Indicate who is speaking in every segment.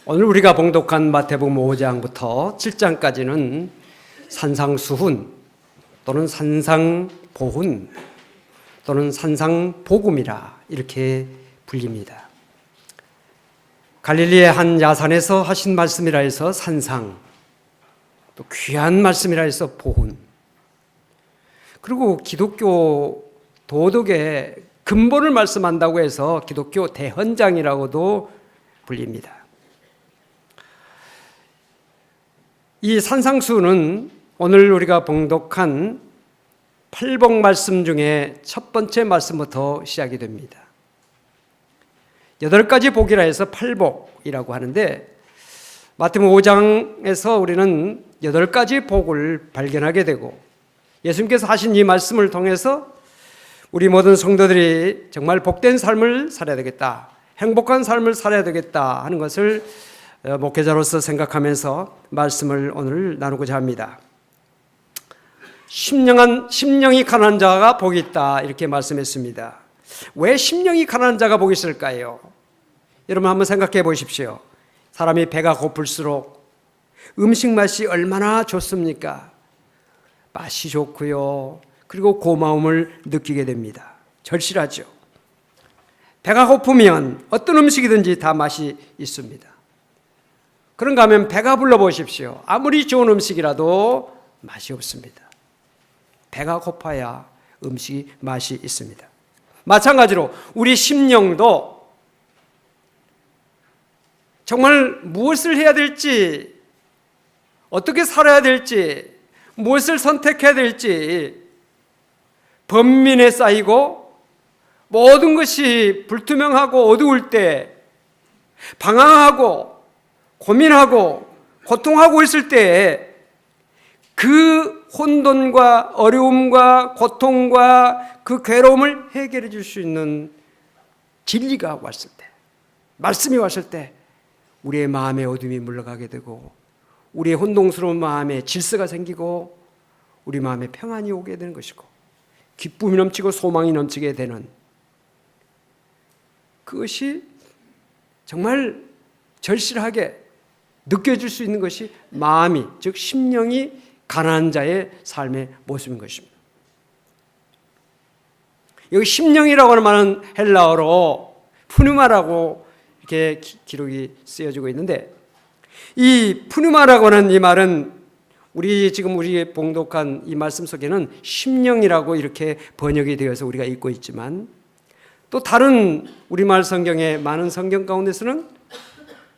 Speaker 1: 오늘 우리가 봉독한 마태복음 5장부터 7장까지는 산상수훈 또는 산상보훈 또는 산상복음이라 이렇게 불립니다. 갈릴리의 한 야산에서 하신 말씀이라 해서 산상, 또 귀한 말씀이라 해서 보훈, 그리고 기독교 도덕의 근본을 말씀한다고 해서 기독교 대헌장이라고도 불립니다. 이 산상수는 오늘 우리가 봉독한 팔복 말씀 중에 첫 번째 말씀부터 시작이 됩니다. 8가지 복이라 해서 팔복이라고 하는데 마태복음 5장에서 우리는 8가지 복을 발견하게 되고 예수님께서 하신 이 말씀을 통해서 우리 모든 성도들이 정말 복된 삶을 살아야 되겠다, 행복한 삶을 살아야 되겠다 하는 것을 목회자로서 생각하면서 말씀을 오늘 나누고자 합니다. 심령이 가난한 자가 복이 있다 이렇게 말씀했습니다. 왜 심령이 가난한 자가 복이 있을까요? 여러분 한번 생각해 보십시오. 사람이 배가 고플수록 음식 맛이 얼마나 좋습니까? 맛이 좋고요, 그리고 고마움을 느끼게 됩니다. 절실하죠. 배가 고프면 어떤 음식이든지 다 맛이 있습니다. 그런가 하면 배가 불러 보십시오. 아무리 좋은 음식이라도 맛이 없습니다. 배가 고파야 음식이 맛이 있습니다. 마찬가지로 우리 심령도 정말 무엇을 해야 될지, 어떻게 살아야 될지, 무엇을 선택해야 될지 번민에 쌓이고 모든 것이 불투명하고 어두울 때, 방황하고 고민하고 고통하고 있을 때 그 혼돈과 어려움과 고통과 그 괴로움을 해결해 줄 수 있는 진리가 왔을 때, 말씀이 왔을 때 우리의 마음의 어둠이 물러가게 되고 우리의 혼동스러운 마음에 질서가 생기고 우리 마음에 평안이 오게 되는 것이고 기쁨이 넘치고 소망이 넘치게 되는, 그것이 정말 절실하게 느껴질 수 있는 것이 마음이, 즉 심령이 가난한 자의 삶의 모습인 것입니다. 여기 심령이라고 하는 말은 헬라어로 푸누마라고 이렇게 기록이 쓰여지고 있는데, 이 푸누마라고 하는 이 말은 우리 봉독한 이 말씀 속에는 심령이라고 이렇게 번역이 되어서 우리가 읽고 있지만, 또 다른 우리말 성경의 많은 성경 가운데서는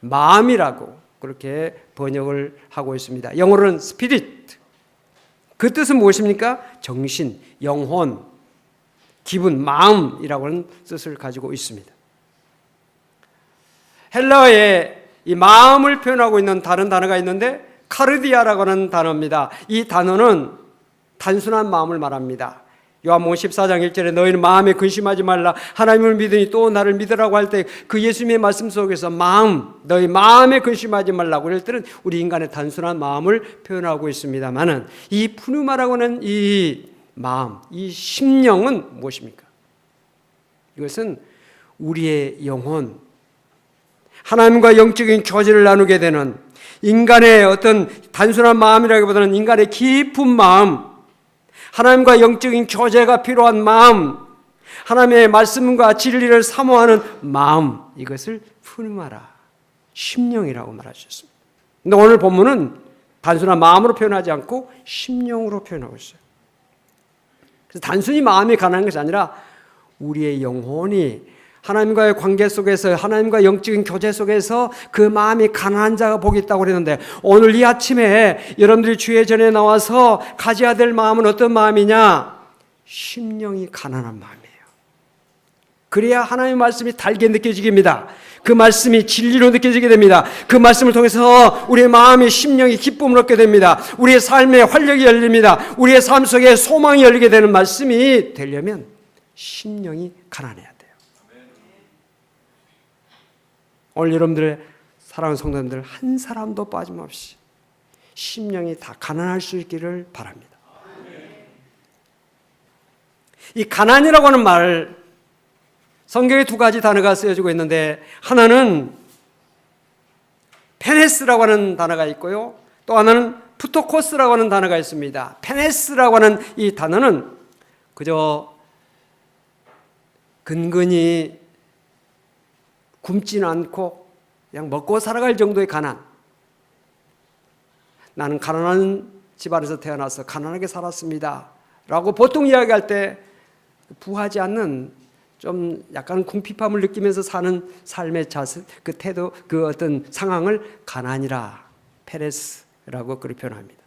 Speaker 1: 마음이라고 그렇게 번역을 하고 있습니다. 영어로는 spirit. 그 뜻은 무엇입니까? 정신, 영혼, 기분, 마음이라고 하는 뜻을 가지고 있습니다. 헬라어에 이 마음을 표현하고 있는 다른 단어가 있는데 카르디아라고 하는 단어입니다. 이 단어는 단순한 마음을 말합니다. 요한복음 14장 1절에 너희는 마음에 근심하지 말라, 하나님을 믿으니 또 나를 믿으라고 할 때 그 예수님의 말씀 속에서 너희 마음에 근심하지 말라고 할 때는 우리 인간의 단순한 마음을 표현하고 있습니다만은 이 푸누마라고 하는 이 마음, 이 심령은 무엇입니까? 이것은 우리의 영혼, 하나님과 영적인 교제를 나누게 되는 인간의 어떤 단순한 마음이라기보다는 인간의 깊은 마음, 하나님과 영적인 교제가 필요한 마음, 하나님의 말씀과 진리를 사모하는 마음, 이것을 푸누마라, 심령이라고 말하셨습니다. 근데 오늘 본문은 단순한 마음으로 표현하지 않고 심령으로 표현하고 있어요. 그래서 단순히 마음이 가난한 것이 아니라 우리의 영혼이 하나님과의 관계 속에서, 하나님과 영적인 교제 속에서 그 마음이 가난한 자가 복이 있다고 그랬는데, 오늘 이 아침에 여러분들이 주의 전에 나와서 가져야 될 마음은 어떤 마음이냐? 심령이 가난한 마음이에요. 그래야 하나님의 말씀이 달게 느껴지게 됩니다. 그 말씀이 진리로 느껴지게 됩니다. 그 말씀을 통해서 우리의 마음이, 심령이 기쁨을 얻게 됩니다. 우리의 삶에 활력이 열립니다. 우리의 삶 속에 소망이 열리게 되는 말씀이 되려면 심령이 가난해야 돼요. 오늘 여러분들의 사랑하는 성도님들 한 사람도 빠짐없이 심령이 다 가난할 수 있기를 바랍니다. 이 가난이라고 하는 말, 성경에 두 가지 단어가 쓰여지고 있는데 하나는 페네스라고 하는 단어가 있고요. 또 하나는 푸토코스라고 하는 단어가 있습니다. 페네스라고 하는 이 단어는 그저 근근히 굶지는 않고 그냥 먹고 살아갈 정도의 가난. 나는 가난한 집안에서 태어나서 가난하게 살았습니다 라고 보통 이야기할 때 부하지 않는 좀 약간 궁핍함을 느끼면서 사는 삶의 자세, 그 태도, 그 어떤 상황을 가난이라, 페레스라고 그렇게 표현합니다.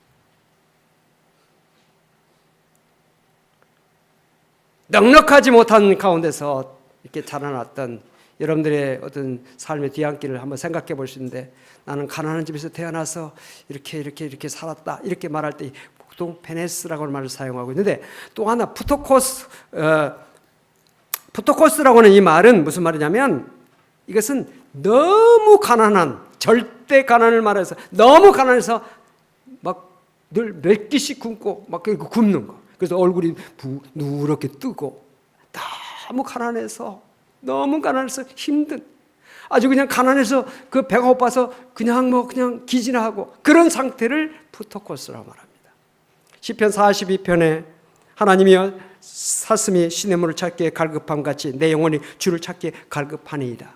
Speaker 1: 넉넉하지 못한 가운데서 이렇게 자라났던 여러분들의 어떤 삶의 뒤안길을 한번 생각해 볼 수 있는데, 나는 가난한 집에서 태어나서 이렇게 살았다 이렇게 말할 때 보통 페네스라고 하는 말을 사용하고 있는데, 또 하나 푸토코스라고 하는 이 말은 무슨 말이냐면, 이것은 너무 가난한, 절대 가난을 말해서 너무 가난해서 막 늘 몇 끼씩 굶고 막 굶는 거. 그래서 얼굴이 누렇게 뜨고 너무 가난해서 힘든, 아주 그냥 가난해서 그 배가 고파서 그냥 기지나 하고 그런 상태를 푸토코스라고 말합니다. 시편 42편에 하나님이여 사슴이 시냇물을 찾기에 갈급함 같이 내 영혼이 주를 찾기에 갈급하니이다.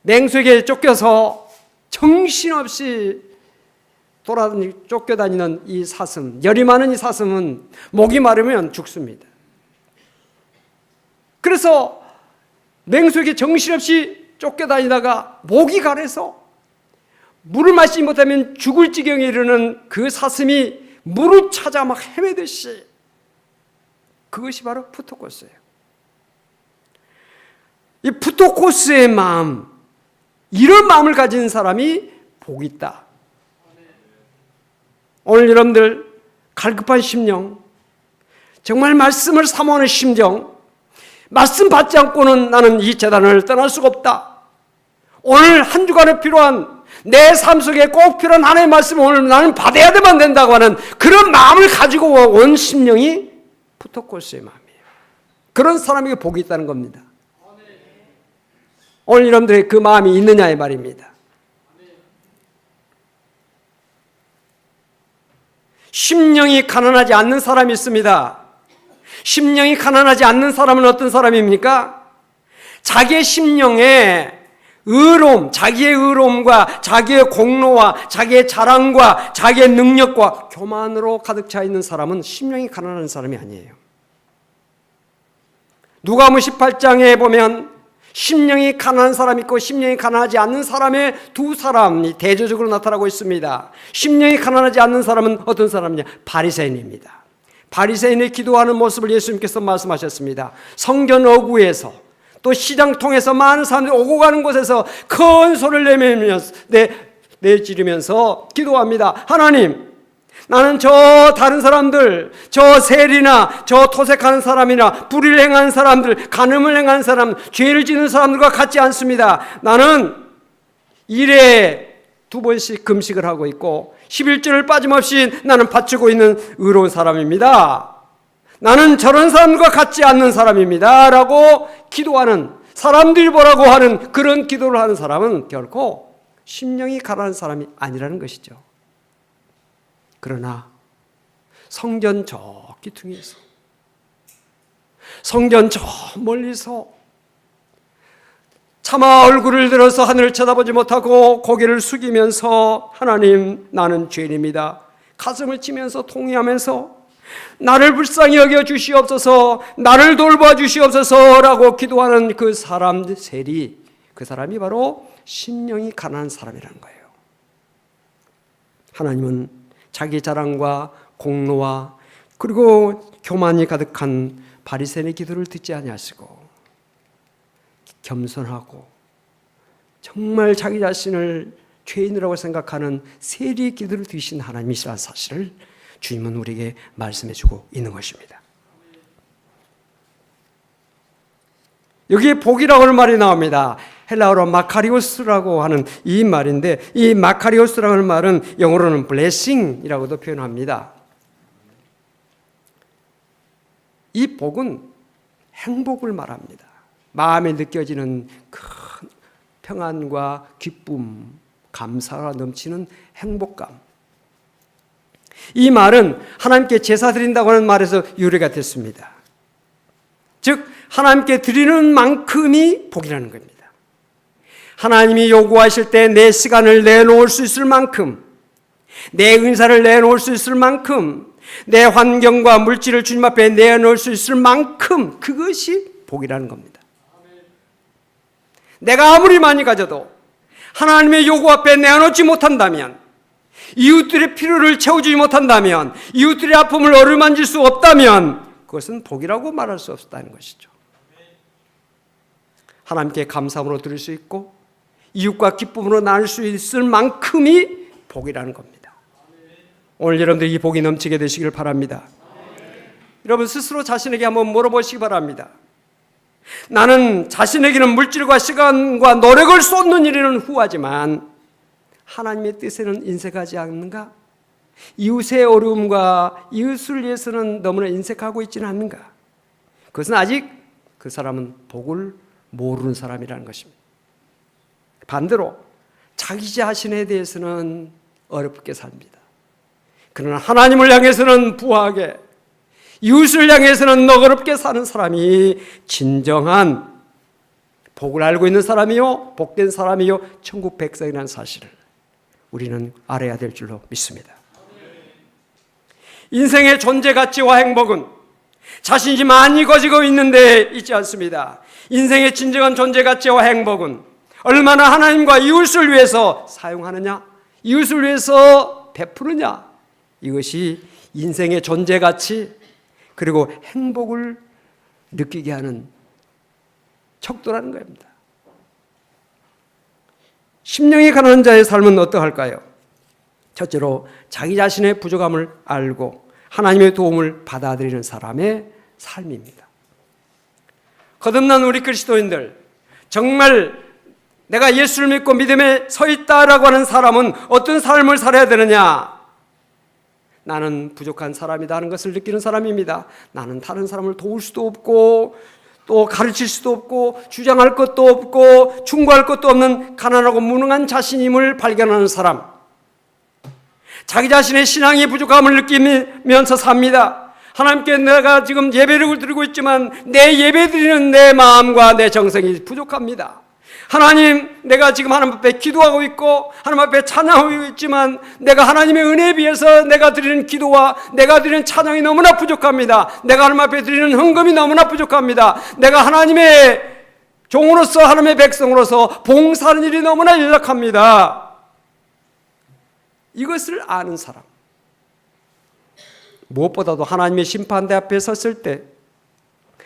Speaker 1: 맹수에게 쫓겨서 정신없이 쫓겨다니는 이 사슴, 열이 많은 이 사슴은 목이 마르면 죽습니다. 그래서 맹수에게 정신없이 쫓겨다니다가 목이 가래서 물을 마시지 못하면 죽을 지경에 이르는 그 사슴이 물을 찾아 막 헤매듯이, 그것이 바로 푸토코스예요. 이 푸토코스의 마음, 이런 마음을 가진 사람이 복이 있다. 오늘 여러분들 갈급한 심령, 정말 말씀을 사모하는 심정, 말씀 받지 않고는 나는 이 재단을 떠날 수가 없다. 오늘 한 주간에 필요한, 내 삶 속에 꼭 필요한 하나님의 말씀을 오늘 나는 받아야만 된다고 하는 그런 마음을 가지고 온 심령이 푸토코스의 마음이에요. 그런 사람에게 복이 있다는 겁니다. 오늘 여러분들의 그 마음이 있느냐의 말입니다. 심령이 가난하지 않는 사람이 있습니다. 심령이 가난하지 않는 사람은 어떤 사람입니까? 자기의 심령에 의로움, 자기의 의로움과 자기의 공로와 자기의 자랑과 자기의 능력과 교만으로 가득 차 있는 사람은 심령이 가난한 사람이 아니에요. 누가복음 18장에 보면 심령이 가난한 사람이 있고 심령이 가난하지 않는 사람의 두 사람이 대조적으로 나타나고 있습니다. 심령이 가난하지 않는 사람은 어떤 사람이냐? 바리새인입니다. 바리새인의 기도하는 모습을 예수님께서 말씀하셨습니다. 성전 어구에서 또 시장 통해서 많은 사람들이 오고 가는 곳에서 큰 소리를 내지르면서 기도합니다. 하나님, 나는 저 다른 사람들, 저 세리나 저 토색하는 사람이나 불의를 행하는 사람들, 간음을 행하는 사람, 죄를 짓는 사람들과 같지 않습니다. 나는 일에 2번씩 금식을 하고 있고 11조를 빠짐없이 나는 바치고 있는 의로운 사람입니다. 나는 저런 사람들과 같지 않는 사람입니다 라고 기도하는, 사람들이 보라고 하는 그런 기도를 하는 사람은 결코 심령이 가난한 사람이 아니라는 것이죠. 그러나 성전 저 기퉁에서, 성전 저 멀리서 차마 얼굴을 들어서 하늘을 쳐다보지 못하고 고개를 숙이면서 하나님, 나는 죄인입니다, 가슴을 치면서 통회하면서 나를 불쌍히 여겨 주시옵소서, 나를 돌봐 주시옵소서라고 기도하는 그 사람 세리, 그 사람이 바로 심령이 가난한 사람이라는 거예요. 하나님은 자기 자랑과 공로와 그리고 교만이 가득한 바리새인의 기도를 듣지 아니하시고 겸손하고 정말 자기 자신을 죄인이라고 생각하는 세리의 기도를 드신 하나님이시라는 사실을 주님은 우리에게 말씀해주고 있는 것입니다. 여기에 복이라고 하는 말이 나옵니다. 헬라어로 마카리오스라고 하는 이 말인데, 이 마카리오스라고 하는 말은 영어로는 blessing이라고도 표현합니다. 이 복은 행복을 말합니다. 마음에 느껴지는 큰 평안과 기쁨, 감사가 넘치는 행복감. 이 말은 하나님께 제사 드린다고 하는 말에서 유래가 됐습니다. 즉 하나님께 드리는 만큼이 복이라는 겁니다. 하나님이 요구하실 때 내 시간을 내놓을 수 있을 만큼, 내 은사를 내놓을 수 있을 만큼, 내 환경과 물질을 주님 앞에 내놓을 수 있을 만큼, 그것이 복이라는 겁니다. 내가 아무리 많이 가져도 하나님의 요구 앞에 내놓지 못한다면, 이웃들의 필요를 채워주지 못한다면, 이웃들의 아픔을 어루만질 수 없다면 그것은 복이라고 말할 수 없다는 것이죠. 하나님께 감사함으로 드릴 수 있고 이웃과 기쁨으로 나눌 수 있을 만큼이 복이라는 겁니다. 오늘 여러분들 이 복이 넘치게 되시길 바랍니다. 여러분 스스로 자신에게 한번 물어보시기 바랍니다. 나는 자신에게는 물질과 시간과 노력을 쏟는 일에는 후하지만 하나님의 뜻에는 인색하지 않는가? 이웃의 어려움과 이웃을 위해서는 너무나 인색하고 있지는 않는가? 그것은 아직 그 사람은 복을 모르는 사람이라는 것입니다. 반대로 자기 자신에 대해서는 어렵게 삽니다. 그러나 하나님을 향해서는 부하게, 이웃을 향해서는 너그럽게 사는 사람이 진정한 복을 알고 있는 사람이요, 복된 사람이요, 천국 백성이라는 사실을 우리는 알아야 될 줄로 믿습니다. 인생의 존재 가치와 행복은 자신이 많이 가지고 있는데 있지 않습니다. 인생의 진정한 존재 가치와 행복은 얼마나 하나님과 이웃을 위해서 사용하느냐, 이웃을 위해서 베푸느냐, 이것이 인생의 존재 가치 그리고 행복을 느끼게 하는 척도라는 겁니다. 심령이 가난한 자의 삶은 어떠할까요? 첫째로 자기 자신의 부족함을 알고 하나님의 도움을 받아들이는 사람의 삶입니다. 거듭난 우리 그리스도인들, 정말 내가 예수를 믿고 믿음에 서 있다라고 하는 사람은 어떤 삶을 살아야 되느냐? 나는 부족한 사람이다 하는 것을 느끼는 사람입니다. 나는 다른 사람을 도울 수도 없고 또 가르칠 수도 없고 주장할 것도 없고 충고할 것도 없는 가난하고 무능한 자신임을 발견하는 사람, 자기 자신의 신앙의 부족함을 느끼면서 삽니다. 하나님께 내가 지금 예배를 드리고 있지만 내 예배 드리는 내 마음과 내 정성이 부족합니다. 하나님, 내가 지금 하나님 앞에 기도하고 있고 하나님 앞에 찬양하고 있지만 내가 하나님의 은혜에 비해서 내가 드리는 기도와 내가 드리는 찬양이 너무나 부족합니다. 내가 하나님 앞에 드리는 헌금이 너무나 부족합니다. 내가 하나님의 종으로서, 하나님의 백성으로서 봉사하는 일이 너무나 연약합니다. 이것을 아는 사람, 무엇보다도 하나님의 심판대 앞에 섰을 때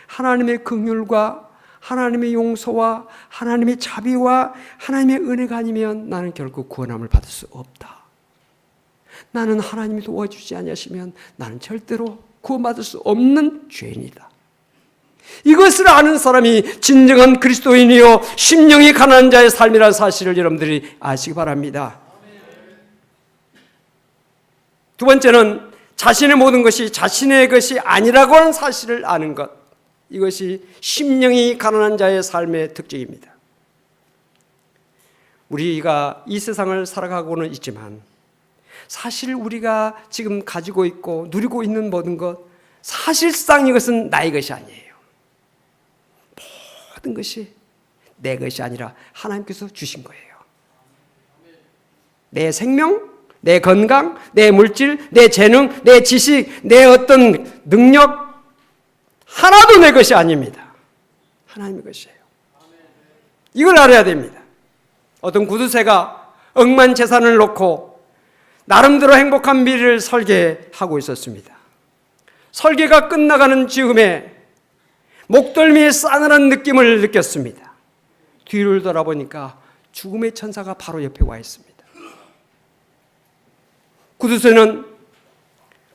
Speaker 1: 하나님의 긍휼과 하나님의 용서와 하나님의 자비와 하나님의 은혜가 아니면 나는 결국 구원함을 받을 수 없다. 나는 하나님이 도와주지 아니하시면 나는 절대로 구원받을 수 없는 죄인이다. 이것을 아는 사람이 진정한 그리스도인이요 심령이 가난한 자의 삶이라는 사실을 여러분들이 아시기 바랍니다. 두 번째는 자신의 모든 것이 자신의 것이 아니라고 하는 사실을 아는 것, 이것이 심령이 가난한 자의 삶의 특징입니다. 우리가 이 세상을 살아가고는 있지만 사실 우리가 지금 가지고 있고 누리고 있는 모든 것, 사실상 이것은 나의 것이 아니에요. 모든 것이 내 것이 아니라 하나님께서 주신 거예요. 내 생명, 내 건강, 내 물질, 내 재능, 내 지식, 내 어떤 능력, 하나도 내 것이 아닙니다. 하나님의 것이에요. 이걸 알아야 됩니다. 어떤 구두쇠가 억만 재산을 놓고 나름대로 행복한 미래를 설계하고 있었습니다. 설계가 끝나가는 즈음에 목덜미에 싸늘한 느낌을 느꼈습니다. 뒤를 돌아보니까 죽음의 천사가 바로 옆에 와 있습니다. 구두쇠는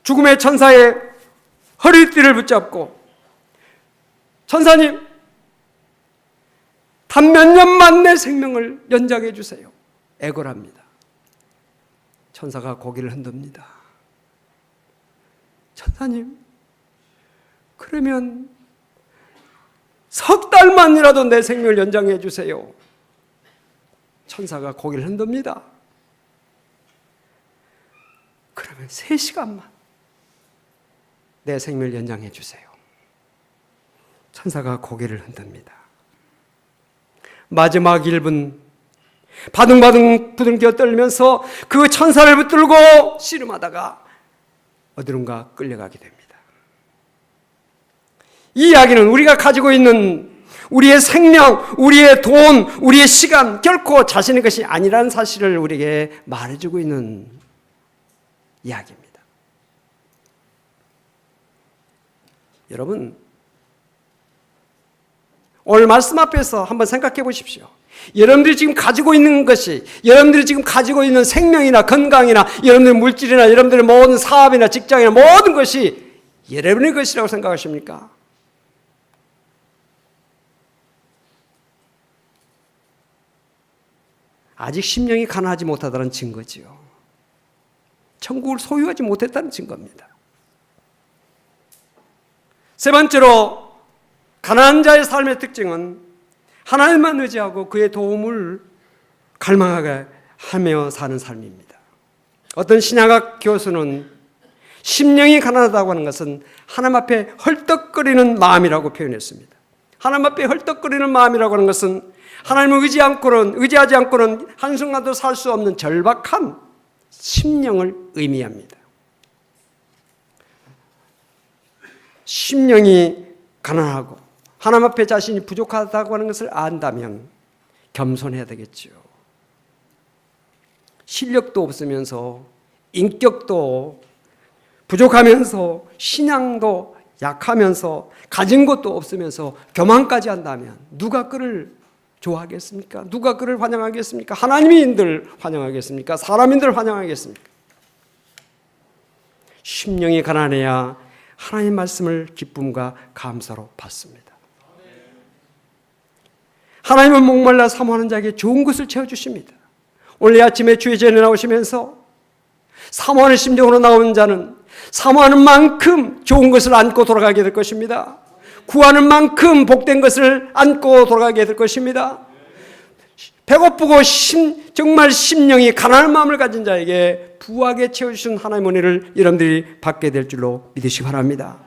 Speaker 1: 죽음의 천사의 허리띠를 붙잡고, 천사님, 단 몇 년만 내 생명을 연장해 주세요. 애걸합니다. 천사가 고개를 흔듭니다. 천사님, 그러면 석 달만이라도 내 생명을 연장해 주세요. 천사가 고개를 흔듭니다. 그러면 3시간만 내 생명을 연장해 주세요. 천사가 고개를 흔듭니다. 마지막 1분 바둥바둥 부둥켜 떨면서 그 천사를 붙들고 씨름하다가 어디론가 끌려가게 됩니다. 이 이야기는 우리가 가지고 있는 우리의 생명, 우리의 돈, 우리의 시간 결코 자신의 것이 아니라는 사실을 우리에게 말해주고 있는 이야기입니다. 여러분, 오늘 말씀 앞에서 한번 생각해 보십시오. 여러분들이 지금 가지고 있는 것이, 여러분들이 지금 가지고 있는 생명이나 건강이나 여러분들의 물질이나 여러분들의 모든 사업이나 직장이나 모든 것이 여러분의 것이라고 생각하십니까? 아직 심령이 가난하지 못하다는 증거지요. 천국을 소유하지 못했다는 증거입니다. 세 번째로 가난한 자의 삶의 특징은 하나님만 의지하고 그의 도움을 갈망하게 하며 사는 삶입니다. 어떤 신약학 교수는 심령이 가난하다고 하는 것은 하나님 앞에 헐떡거리는 마음이라고 표현했습니다. 하나님 앞에 헐떡거리는 마음이라고 하는 것은 하나님을 의지하지 않고는 한순간도 살 수 없는 절박한 심령을 의미합니다. 심령이 가난하고 하나님 앞에 자신이 부족하다고 하는 것을 안다면 겸손해야 되겠죠. 실력도 없으면서 인격도 부족하면서 신앙도 약하면서 가진 것도 없으면서 교만까지 한다면 누가 그를 좋아하겠습니까? 누가 그를 환영하겠습니까? 하나님인들 환영하겠습니까? 사람인들 환영하겠습니까? 심령이 가난해야 하나님 말씀을 기쁨과 감사로 받습니다. 하나님은 목말라 사모하는 자에게 좋은 것을 채워주십니다. 오늘 아침에 주의 전에 나오시면서 사모하는 심정으로 나오는 자는 사모하는 만큼 좋은 것을 안고 돌아가게 될 것입니다. 구하는 만큼 복된 것을 안고 돌아가게 될 것입니다. 배고프고 정말 심령이 가난한 마음을 가진 자에게 부하게 채워주신 하나님의 은혜를 여러분들이 받게 될 줄로 믿으시기 바랍니다.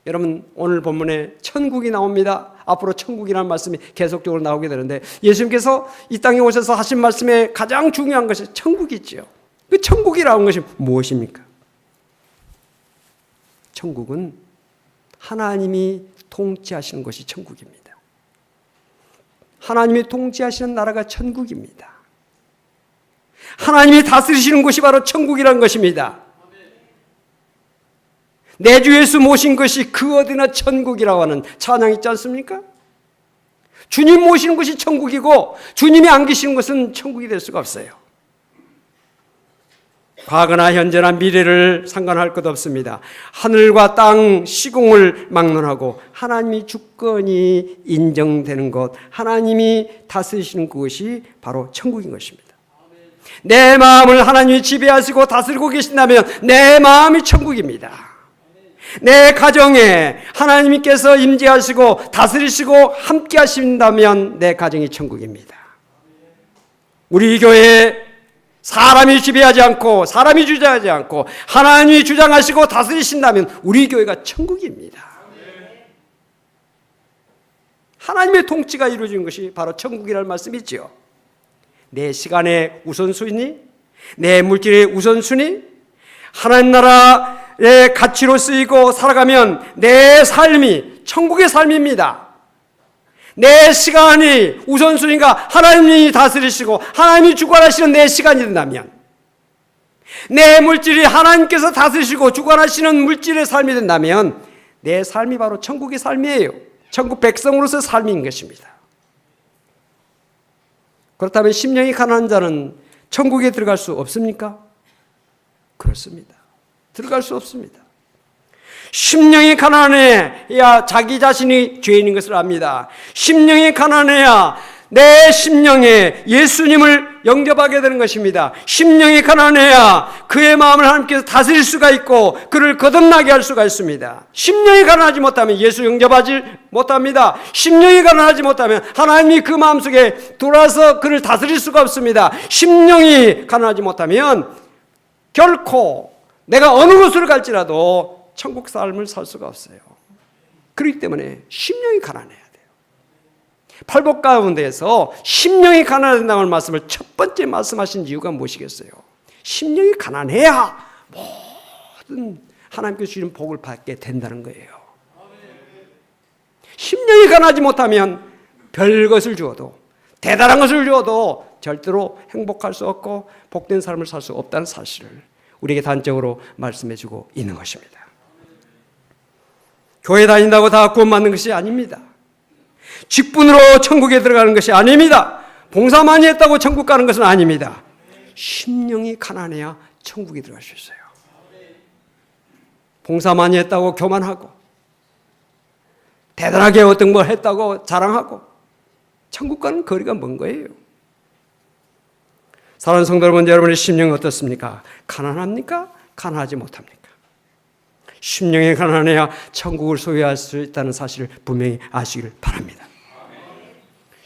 Speaker 1: 여러분, 오늘 본문에 천국이 나옵니다. 앞으로 천국이라는 말씀이 계속적으로 나오게 되는데 예수님께서 이 땅에 오셔서 하신 말씀에 가장 중요한 것이 천국이지요. 그 천국이라는 것이 무엇입니까? 천국은 하나님이 통치하시는 것이 천국입니다. 하나님이 통치하시는 나라가 천국입니다. 하나님이 다스리시는 곳이 바로 천국이라는 것입니다. 내 주 예수 모신 것이 그 어디나 천국이라고 하는 찬양 있지 않습니까? 주님 모시는 것이 천국이고 주님이 안 계시는 것은 천국이 될 수가 없어요. 과거나 현재나 미래를 상관할 것 없습니다. 하늘과 땅 시공을 막론하고 하나님이 주권이 인정되는 것, 하나님이 다스리시는 그것이 바로 천국인 것입니다. 내 마음을 하나님이 지배하시고 다스리고 계신다면 내 마음이 천국입니다. 내 가정에 하나님께서 임재하시고 다스리시고 함께 하신다면 내 가정이 천국입니다. 우리 교회에 사람이 지배하지 않고 사람이 주장하지 않고 하나님이 주장하시고 다스리신다면 우리 교회가 천국입니다. 하나님의 통치가 이루어진 것이 바로 천국이라는 말씀이지요. 내 시간의 우선순위, 내 물질의 우선순위, 하나님 나라의 가치로 쓰이고 살아가면 내 삶이 천국의 삶입니다. 내 시간이 우선순위가 하나님이 다스리시고 하나님이 주관하시는 내 시간이 된다면, 내 물질이 하나님께서 다스리시고 주관하시는 물질의 삶이 된다면 내 삶이 바로 천국의 삶이에요. 천국 백성으로서 삶인 것입니다. 그렇다면 심령이 가난한 자는 천국에 들어갈 수 없습니까? 그렇습니다. 들어갈 수 없습니다. 심령이 가난해야 자기 자신이 죄인인 것을 압니다. 심령이 가난해야 내 심령에 예수님을 영접하게 되는 것입니다. 심령이 가난해야 그의 마음을 하나님께서 다스릴 수가 있고 그를 거듭나게 할 수가 있습니다. 심령이 가난하지 못하면 예수 영접하지 못합니다. 심령이 가난하지 못하면 하나님이 그 마음속에 들어와서 그를 다스릴 수가 없습니다. 심령이 가난하지 못하면 결코 내가 어느 곳으로 갈지라도 천국 삶을 살 수가 없어요. 그렇기 때문에 심령이 가난해야 돼요. 팔복 가운데에서 심령이 가난하다는 말씀을 첫 번째 말씀하신 이유가 무엇이겠어요? 심령이 가난해야 모든 하나님께서 주시는 복을 받게 된다는 거예요. 심령이 가난하지 못하면 별것을 주어도, 대단한 것을 주어도 절대로 행복할 수 없고 복된 삶을 살 수 없다는 사실을 우리에게 단적으로 말씀해주고 있는 것입니다. 교회 다닌다고 다 구원받는 것이 아닙니다. 직분으로 천국에 들어가는 것이 아닙니다. 봉사 많이 했다고 천국 가는 것은 아닙니다. 심령이 가난해야 천국에 들어갈 수 있어요. 봉사 많이 했다고 교만하고 대단하게 어떤 걸 했다고 자랑하고 천국과는 거리가 먼 거예요. 사랑하는 성도 여러분, 여러분의 심령이 어떻습니까? 가난합니까? 가난하지 못합니까? 심령이 가난해야 천국을 소유할 수 있다는 사실을 분명히 아시길 바랍니다.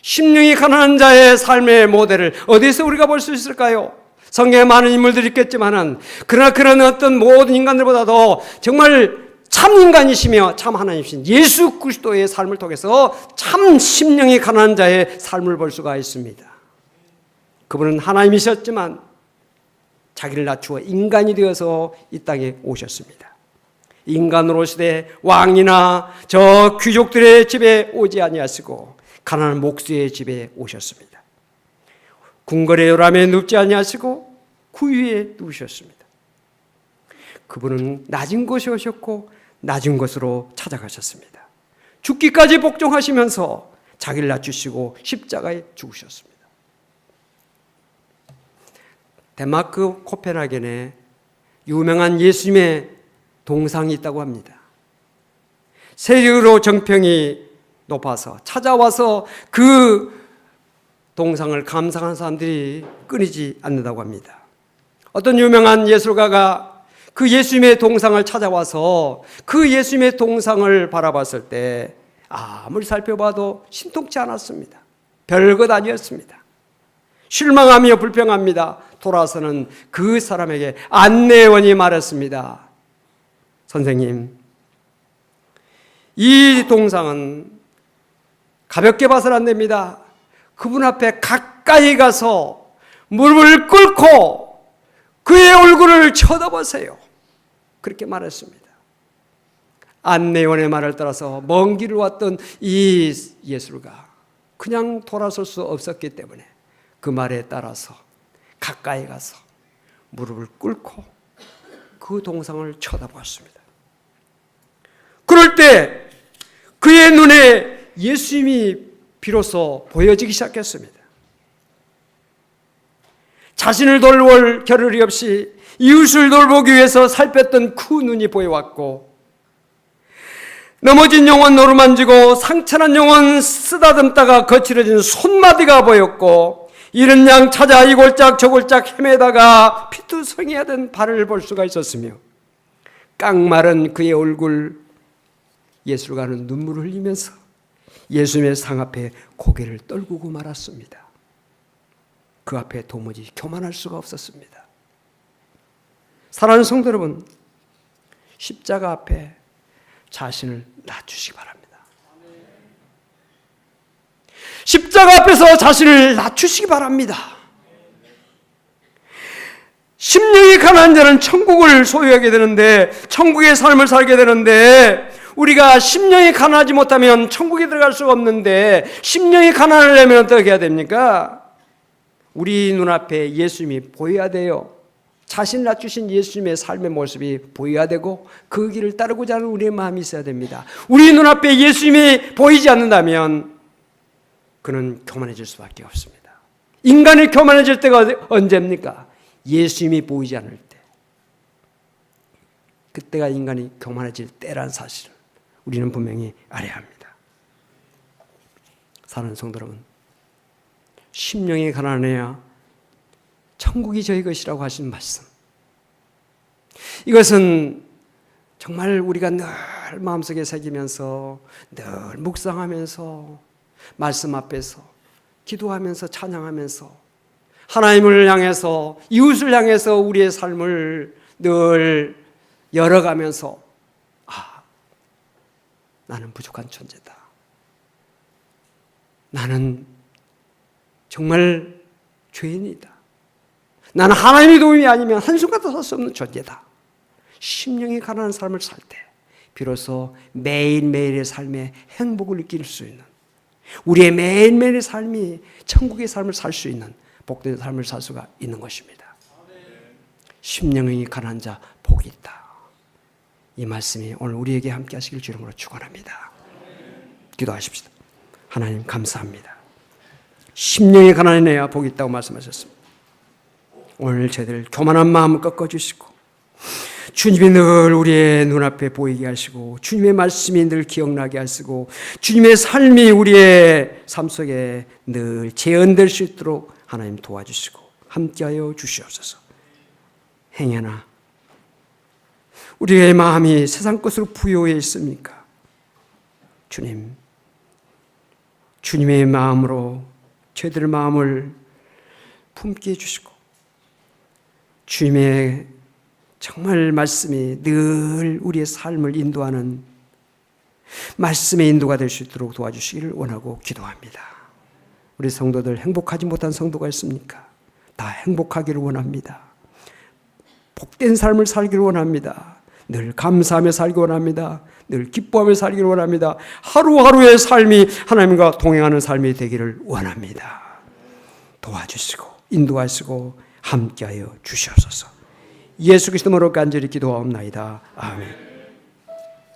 Speaker 1: 심령이 가난한 자의 삶의 모델을 어디서 우리가 볼 수 있을까요? 성경에 많은 인물들이 있겠지만은 그러나 그런 어떤 모든 인간들보다도 정말 참 인간이시며 참 하나님이신 예수 그리스도의 삶을 통해서 참 심령이 가난한 자의 삶을 볼 수가 있습니다. 그분은 하나님이셨지만 자기를 낮추어 인간이 되어서 이 땅에 오셨습니다. 인간으로 오시되 왕이나 저 귀족들의 집에 오지 아니하시고 가난한 목수의 집에 오셨습니다. 궁궐의 요람에 눕지 아니하시고 구유에 누우셨습니다. 그분은 낮은 곳에 오셨고 낮은 곳으로 찾아가셨습니다. 죽기까지 복종하시면서 자기를 낮추시고 십자가에 죽으셨습니다. 덴마크 코펜하겐에 유명한 예수님의 동상이 있다고 합니다. 세계적으로 정평이 높아서 찾아와서 그 동상을 감상하는 사람들이 끊이지 않는다고 합니다. 어떤 유명한 예술가가 그 예수님의 동상을 찾아와서 그 예수님의 동상을 바라봤을 때 아무리 살펴봐도 신통치 않았습니다. 별것 아니었습니다. 실망하며 불평합니다. 돌아서는 그 사람에게 안내원이 말했습니다. 선생님, 이 동상은 가볍게 봐서는 안 됩니다. 그분 앞에 가까이 가서 무릎을 꿇고 그의 얼굴을 쳐다보세요. 그렇게 말했습니다. 안내원의 말을 따라서 먼 길을 왔던 이 예술가 그냥 돌아설 수 없었기 때문에 그 말에 따라서 가까이 가서 무릎을 꿇고 그 동상을 쳐다보았습니다. 그럴 때 그의 눈에 예수님이 비로소 보여지기 시작했습니다. 자신을 돌볼 겨를이 없이 이웃을 돌보기 위해서 살폈던 그 눈이 보여왔고, 넘어진 영혼 노루만지고 상처난 영혼 쓰다듬다가 거칠어진 손마디가 보였고, 이른 양 찾아 이 골짝 저 골짝 헤매다가 피투성이하던 발을 볼 수가 있었으며, 깡마른 그의 얼굴, 예술가는 눈물을 흘리면서 예수님의 상 앞에 고개를 떨구고 말았습니다. 그 앞에 도무지 교만할 수가 없었습니다. 사랑하는 성도 여러분, 십자가 앞에 자신을 낮추시기 바랍니다. 십자가 앞에서 자신을 낮추시기 바랍니다. 심령이 가난한 자는 천국을 소유하게 되는데, 천국의 삶을 살게 되는데, 우리가 심령이 가난하지 못하면 천국에 들어갈 수가 없는데, 심령이 가난하려면 어떻게 해야 됩니까? 우리 눈앞에 예수님이 보여야 돼요. 자신 낮추신 예수님의 삶의 모습이 보여야 되고 그 길을 따르고자 하는 우리의 마음이 있어야 됩니다. 우리 눈앞에 예수님이 보이지 않는다면 그는 교만해질 수밖에 없습니다. 인간이 교만해질 때가 언제입니까? 예수님이 보이지 않을 때. 그때가 인간이 교만해질 때란 사실을 우리는 분명히 알아야 합니다. 사랑하는 성도 여러분, 심령이 가난해야 천국이 저희 것이라고 하신 말씀. 이것은 정말 우리가 늘 마음속에 새기면서 늘 묵상하면서 말씀 앞에서 기도하면서 찬양하면서 하나님을 향해서 이웃을 향해서 우리의 삶을 늘 열어가면서 나는 부족한 존재다. 나는 정말 죄인이다. 나는 하나님의 도움이 아니면 한순간도 살 수 없는 존재다. 심령이 가난한 삶을 살 때 비로소 매일매일의 삶에 행복을 느낄 수 있는, 우리의 매일매일의 삶이 천국의 삶을 살 수 있는 복된 삶을 살 수가 있는 것입니다. 심령이 가난한 자 복이 있다. 이 말씀이 오늘 우리에게 함께 하시길 주 이름으로 축원합니다. 기도하십시다. 하나님 감사합니다. 심령이 가난해야 복이 있다고 말씀하셨습니다. 오늘 저희들 교만한 마음을 꺾어주시고 주님이 늘 우리의 눈앞에 보이게 하시고 주님의 말씀이 늘 기억나게 하시고 주님의 삶이 우리의 삶 속에 늘 재현될 수 있도록 하나님 도와주시고 함께하여 주시옵소서. 행여나 우리의 마음이 세상 것으로 부여해 있습니까? 주님, 주님의 마음으로 저희들의 마음을 품게 해주시고 주님의 정말 말씀이 늘 우리의 삶을 인도하는 말씀의 인도가 될 수 있도록 도와주시기를 원하고 기도합니다. 우리 성도들 행복하지 못한 성도가 있습니까? 다 행복하기를 원합니다. 복된 삶을 살기를 원합니다. 늘 감사하며 살기 원합니다. 늘 기뻐하며 살기를 원합니다. 하루하루의 삶이 하나님과 동행하는 삶이 되기를 원합니다. 도와주시고 인도하시고 함께하여 주시옵소서. 예수 그리스도로 간절히 기도하옵나이다. 아멘.